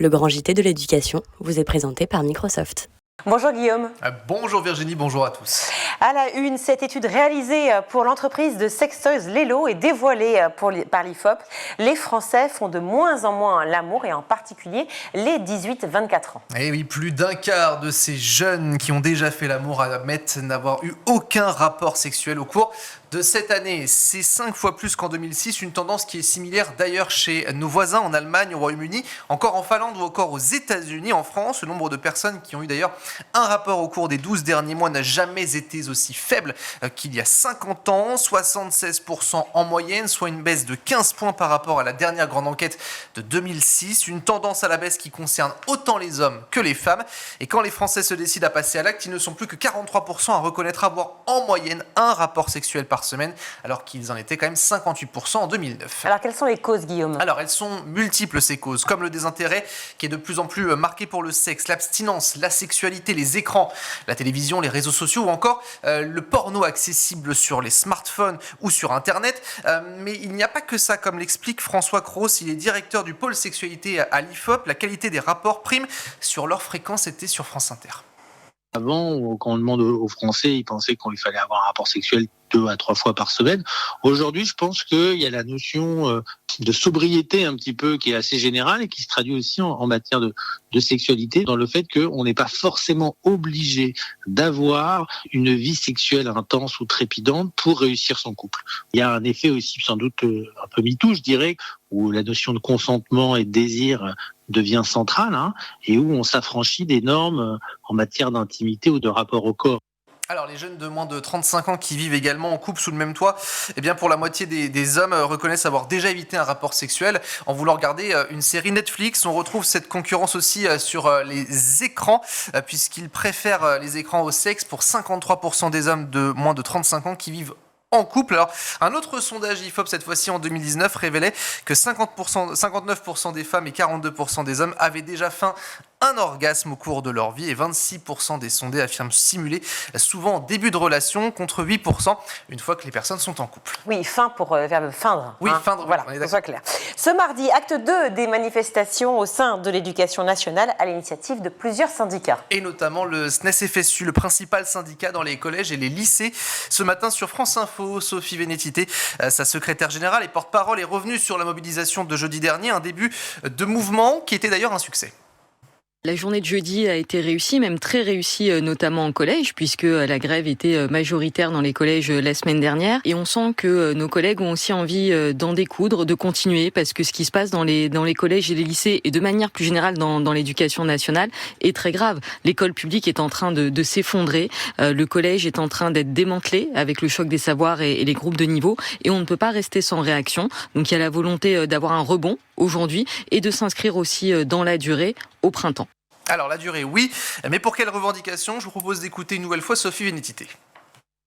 Le grand JT de l'éducation vous est présenté par Microsoft. Bonjour Guillaume. Bonjour Virginie, bonjour à tous. À la une, cette étude réalisée pour l'entreprise de sextoys Lelo et dévoilée par l'IFOP. Les Français font de moins en moins l'amour et en particulier les 18-24 ans. Et oui, plus d'un quart de ces jeunes qui ont déjà fait l'amour admettent n'avoir eu aucun rapport sexuel au cours de cette année. C'est 5 fois plus qu'en 2006, une tendance qui est similaire d'ailleurs chez nos voisins en Allemagne, au Royaume-Uni, encore en Finlande ou encore aux États-Unis. En France, le nombre de personnes qui ont eu d'ailleurs un rapport au cours des 12 derniers mois n'a jamais été aussi faible qu'il y a 50 ans, 76% en moyenne, soit une baisse de 15 points par rapport à la dernière grande enquête de 2006. Une tendance à la baisse qui concerne autant les hommes que les femmes. Et quand les Français se décident à passer à l'acte, ils ne sont plus que 43% à reconnaître avoir en moyenne un rapport sexuel par semaine, alors qu'ils en étaient quand même 58% en 2009. Alors quelles sont les causes, Guillaume ? Alors elles sont multiples ces causes, comme le désintérêt qui est de plus en plus marqué pour le sexe, l'abstinence, la sexualité, les écrans, la télévision, les réseaux sociaux ou encore le porno accessible sur les smartphones ou sur Internet. Mais il n'y a pas que ça, comme l'explique François Cros, il est directeur du pôle sexualité à l'IFOP. La qualité des rapports prime sur leur fréquence, était sur France Inter. Avant, quand on demande aux Français, ils pensaient qu'il fallait avoir un rapport sexuel 2 à 3 fois par semaine. Aujourd'hui, je pense qu'il y a la notion de sobriété un petit peu qui est assez générale et qui se traduit aussi en matière de sexualité, dans le fait qu'on n'est pas forcément obligé d'avoir une vie sexuelle intense ou trépidante pour réussir son couple. Il y a un effet aussi sans doute un peu MeToo, je dirais, où la notion de consentement et de désir devient centrale, et où on s'affranchit des normes en matière d'intimité ou de rapport au corps. Alors les jeunes de moins de 35 ans qui vivent également en couple sous le même toit, eh bien pour la moitié des hommes reconnaissent avoir déjà évité un rapport sexuel en voulant regarder une série Netflix. On retrouve cette concurrence aussi sur les écrans puisqu'ils préfèrent les écrans au sexe pour 53% des hommes de moins de 35 ans qui vivent en couple. Alors, un autre sondage IFOP, cette fois-ci en 2019, révélait que 59% des femmes et 42% des hommes avaient déjà fait un orgasme au cours de leur vie et 26% des sondés affirment simuler, souvent en début de relation, contre 8% une fois que les personnes sont en couple. Oui, fin pour verbe feindre. Oui, feindre, voilà, on est que soit clair. Ce mardi, acte 2 des manifestations au sein de l'éducation nationale à l'initiative de plusieurs syndicats. Et notamment le SNES-FSU, le principal syndicat dans les collèges et les lycées. Ce matin sur France Info, Sophie Vénétité, sa secrétaire générale et porte-parole, est revenue sur la mobilisation de jeudi dernier, un début de mouvement qui était d'ailleurs un succès. La journée de jeudi a été réussie, même très réussie, notamment en collège, puisque la grève était majoritaire dans les collèges la semaine dernière. Et on sent que nos collègues ont aussi envie d'en découdre, de continuer, parce que ce qui se passe dans les collèges et les lycées, et de manière plus générale dans l'éducation nationale, est très grave. L'école publique est en train de s'effondrer, le collège est en train d'être démantelé avec le choc des savoirs et les groupes de niveau, et on ne peut pas rester sans réaction. Donc il y a la volonté d'avoir un rebond aujourd'hui, et de s'inscrire aussi dans la durée au printemps. Alors la durée, oui, mais pour quelle revendication ? Je vous propose d'écouter une nouvelle fois Sophie Vénétité.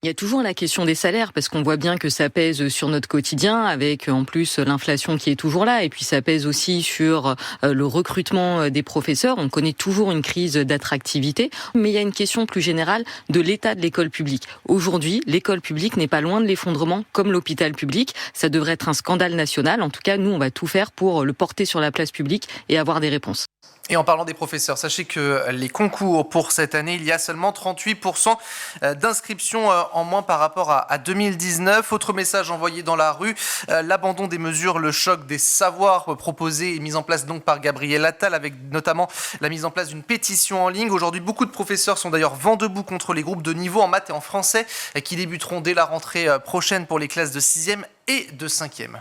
Il y a toujours la question des salaires, parce qu'on voit bien que ça pèse sur notre quotidien, avec en plus l'inflation qui est toujours là, et puis ça pèse aussi sur le recrutement des professeurs. On connaît toujours une crise d'attractivité, mais il y a une question plus générale de l'état de l'école publique. Aujourd'hui, l'école publique n'est pas loin de l'effondrement, comme l'hôpital public. Ça devrait être un scandale national. En tout cas, nous, on va tout faire pour le porter sur la place publique et avoir des réponses. Et en parlant des professeurs, sachez que les concours pour cette année, il y a seulement 38% d'inscriptions en moins par rapport à 2019. Autre message envoyé dans la rue, l'abandon des mesures, le choc des savoirs proposé et mis en place donc par Gabriel Attal, avec notamment la mise en place d'une pétition en ligne. Aujourd'hui, beaucoup de professeurs sont d'ailleurs vent debout contre les groupes de niveau en maths et en français qui débuteront dès la rentrée prochaine pour les classes de 6e et de 5e.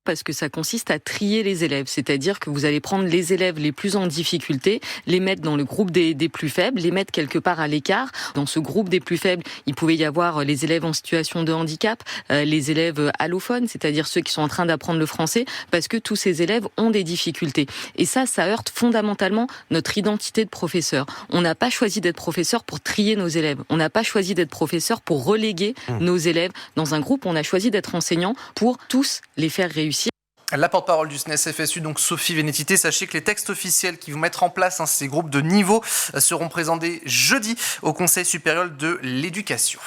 Parce que ça consiste à trier les élèves, c'est-à-dire que vous allez prendre les élèves les plus en difficulté, les mettre dans le groupe des plus faibles, les mettre quelque part à l'écart. Dans ce groupe des plus faibles, il pouvait y avoir les élèves en situation de handicap, les élèves allophones, c'est-à-dire ceux qui sont en train d'apprendre le français, parce que tous ces élèves ont des difficultés. Et ça heurte fondamentalement notre identité de professeur. On n'a pas choisi d'être professeur pour trier nos élèves. On n'a pas choisi d'être professeur pour reléguer nos élèves dans un groupe. On a choisi d'être enseignant pour tous les faire réussir. La porte-parole du SNES-FSU, donc Sophie Vénétité, sachez que les textes officiels qui vont mettre en place ces groupes de niveau seront présentés jeudi au Conseil supérieur de l'éducation.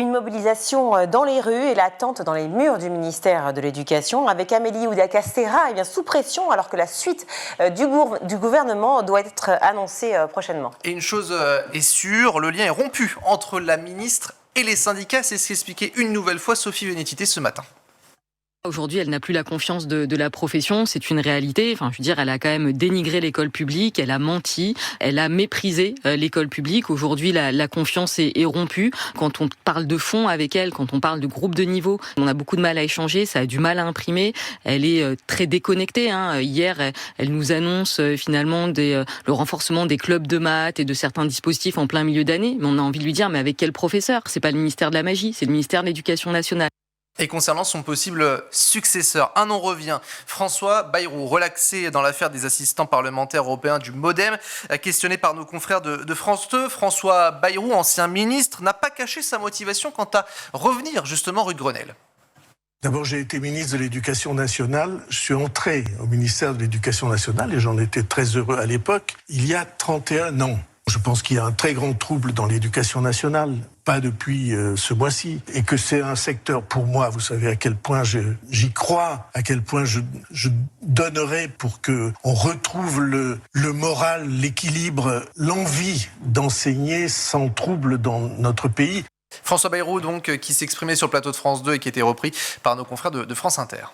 Une mobilisation dans les rues et l'attente dans les murs du ministère de l'Éducation avec Amélie Oudéa-Castéra sous pression alors que la suite du gouvernement doit être annoncée prochainement. Et une chose est sûre, le lien est rompu entre la ministre et les syndicats. C'est ce qu'expliquait une nouvelle fois Sophie Vénétité ce matin. Aujourd'hui, elle n'a plus la confiance de la profession, c'est une réalité. Enfin, je veux dire, elle a quand même dénigré l'école publique, elle a menti, elle a méprisé l'école publique. Aujourd'hui, la confiance est rompue. Quand on parle de fond avec elle, quand on parle de groupe de niveau, on a beaucoup de mal à échanger, ça a du mal à imprimer. Elle est très déconnectée. Hier, elle nous annonce finalement le renforcement des clubs de maths et de certains dispositifs en plein milieu d'année. Mais on a envie de lui dire, mais avec quel professeur ? C'est pas le ministère de la magie, c'est le ministère de l'Éducation nationale. Et concernant son possible successeur, un nom revient. François Bayrou, relaxé dans l'affaire des assistants parlementaires européens du MoDem, questionné par nos confrères de France 2. François Bayrou, ancien ministre, n'a pas caché sa motivation quant à revenir justement rue de Grenelle. D'abord, j'ai été ministre de l'Éducation nationale. Je suis entré au ministère de l'Éducation nationale et j'en étais très heureux à l'époque, il y a 31 ans. Je pense qu'il y a un très grand trouble dans l'éducation nationale, pas depuis ce mois-ci, et que c'est un secteur, pour moi, vous savez à quel point j'y crois, à quel point je donnerais pour que on retrouve le moral, l'équilibre, l'envie d'enseigner sans trouble dans notre pays. François Bayrou, donc, qui s'exprimait sur le plateau de France 2 et qui était repris par nos confrères de France Inter.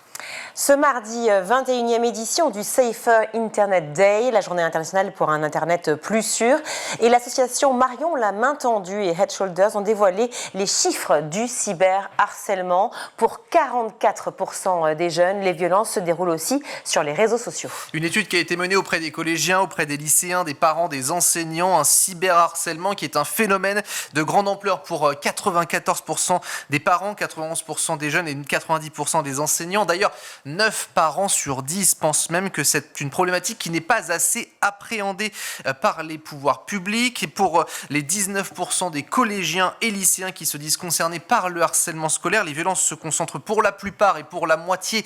Ce mardi, 21e édition du Safer Internet Day, la journée internationale pour un Internet plus sûr. Et l'association Marion la main tendue et Head Shoulders ont dévoilé les chiffres du cyberharcèlement. Pour 44% des jeunes, les violences se déroulent aussi sur les réseaux sociaux. Une étude qui a été menée auprès des collégiens, auprès des lycéens, des parents, des enseignants. Un cyberharcèlement qui est un phénomène de grande ampleur pour 94% des parents, 91% des jeunes et 90% des enseignants. D'ailleurs, 9 parents sur 10 pensent même que c'est une problématique qui n'est pas assez appréhendée par les pouvoirs publics. Et pour les 19% des collégiens et lycéens qui se disent concernés par le harcèlement scolaire, les violences se concentrent pour la plupart et pour la moitié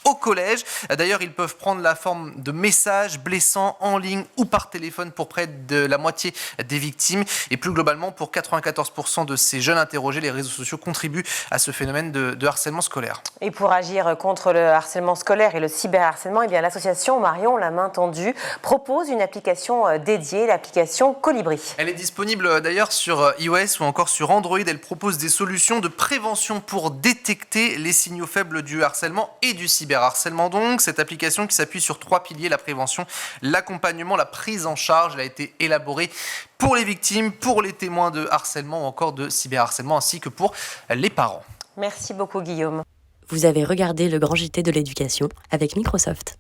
au collège. D'ailleurs, ils peuvent prendre la forme de messages blessants en ligne ou par téléphone pour près de la moitié des victimes. Et plus globalement, pour 94% de ces jeunes interrogés, les réseaux sociaux contribuent à ce phénomène de harcèlement scolaire. Et pour agir contre le harcèlement scolaire et le cyberharcèlement, l'association Marion la main tendue propose une application dédiée, l'application Colibri. Elle est disponible d'ailleurs sur iOS ou encore sur Android. Elle propose des solutions de prévention pour détecter les signaux faibles du harcèlement et du cyberharcèlement. Donc, cette application qui s'appuie sur 3 piliers, la prévention, l'accompagnement, la prise en charge. Elle a été élaborée pour les victimes, pour les témoins de harcèlement ou encore de cyberharcèlement, ainsi que pour les parents. Merci beaucoup Guillaume. Vous avez regardé le Grand JT de l'éducation avec Microsoft.